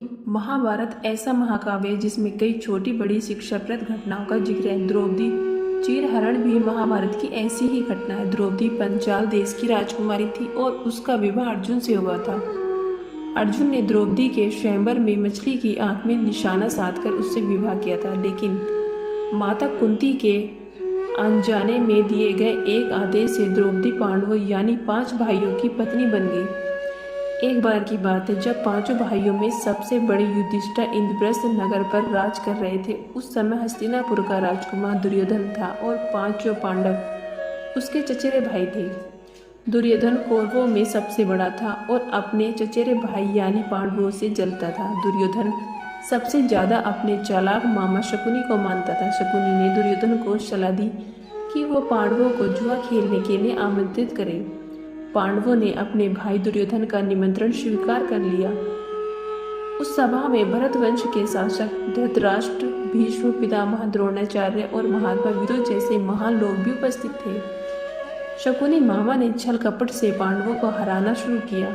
महाभारत ऐसा महाकाव्य है जिसमें कई छोटी बड़ी शिक्षाप्रद घटनाओं का जिक्र है। द्रौपदी चीरहरण भी महाभारत की ऐसी ही घटना है। द्रौपदी पंचाल देश की राजकुमारी थी और उसका विवाह अर्जुन से हुआ था। अर्जुन ने द्रौपदी के स्वयंवर में मछली की आंख में निशाना साधकर उससे विवाह किया था, लेकिन माता कुंती के अनजाने में दिए गए एक आदेश से द्रौपदी पांडवों यानी 5 भाइयों की पत्नी बन गई। एक बार की बात है, जब 5 भाइयों में सबसे बड़े युधिष्ठिर इंद्रप्रस्थ नगर पर राज कर रहे थे। उस समय हस्तिनापुर का राजकुमार दुर्योधन था और 5 पांडव उसके चचेरे भाई थे। दुर्योधन कौरवों में सबसे बड़ा था और अपने चचेरे भाई यानी पांडवों से जलता था। दुर्योधन सबसे ज्यादा अपने चालाक मामा शकुनी को मानता था। शकुनी ने दुर्योधन को सलाह दी कि वो पांडवों को जुआ खेलने के लिए आमंत्रित करे। पांडवों ने अपने भाई दुर्योधन का निमंत्रण स्वीकार कर लिया। उस सभा में भरत वंश के शासक धृतराष्ट्र, भीष्म पितामह द्रोणाचार्य और महात्मा विदुर जैसे महान लोग भी उपस्थित थे। शकुनी मामा ने छल कपट से पांडवों को हराना शुरू किया।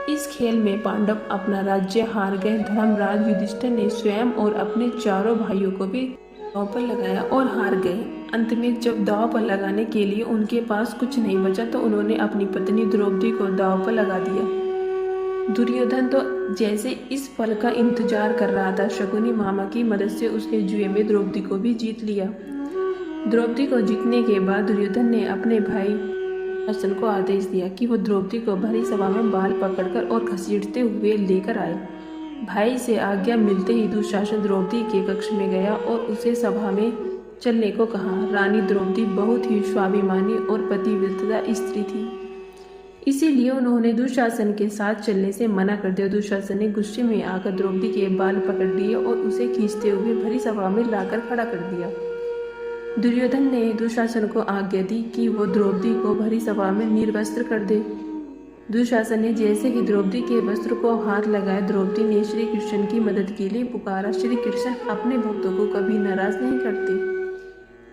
इस खेल में पांडव अपना राज्य हार गए। धर्मराज युधिष्ठिर ने स्वयं और अपने चारों भाइयों को भी दांव पर लगाया और हार गए। अंत में जब दांव पर लगाने के लिए उनके पास कुछ नहीं बचा तो उन्होंने अपनी पत्नी द्रौपदी को दांव पर लगा दिया। दुर्योधन तो जैसे इस पल का इंतजार कर रहा था। शकुनी मामा की मदद से उसने जुए में द्रौपदी को भी जीत लिया। द्रौपदी को जीतने के बाद दुर्योधन ने अपने भाई दुशासन को आदेश दिया कि वो द्रौपदी को भरी सभा में बाल पकड़कर और घसीटते हुए लेकर आए। भाई से आज्ञा मिलते ही दुशासन द्रौपदी के कक्ष में गया और उसे सभा में चलने को कहा। रानी द्रौपदी बहुत ही स्वाभिमानी और पतिव्रता स्त्री थी, इसीलिए उन्होंने दुशासन के साथ चलने से मना कर दिया। दुशासन ने गुस्से में आकर द्रौपदी के बाल पकड़ लिए और उसे खींचते हुए भरी सभा में लाकर खड़ा कर दिया। दुर्योधन ने दुशासन को आज्ञा दी कि वो द्रौपदी को भरी सभा में निर्वस्त्र कर दे। दुशासन ने जैसे ही द्रौपदी के वस्त्र को हाथ लगाया, द्रौपदी ने श्री कृष्ण की मदद के लिए पुकारा। श्री कृष्ण अपने भक्तों को कभी नाराज नहीं करते।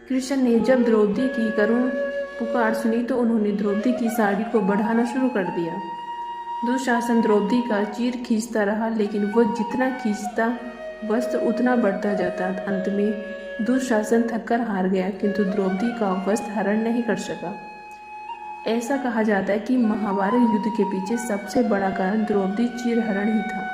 कृष्ण ने जब द्रौपदी की करुण पुकार सुनी तो उन्होंने द्रौपदी की साड़ी को बढ़ाना शुरू कर दिया। दुशासन द्रौपदी का चीर खींचता रहा, लेकिन वो जितना खींचता वस्त्र उतना बढ़ता जाता। अंत में दुशासन थककर हार गया, किंतु द्रौपदी का वस्त्र हरण नहीं कर सका। ऐसा कहा जाता है कि महाभारत युद्ध के पीछे सबसे बड़ा कारण द्रौपदी चीरहरण ही था।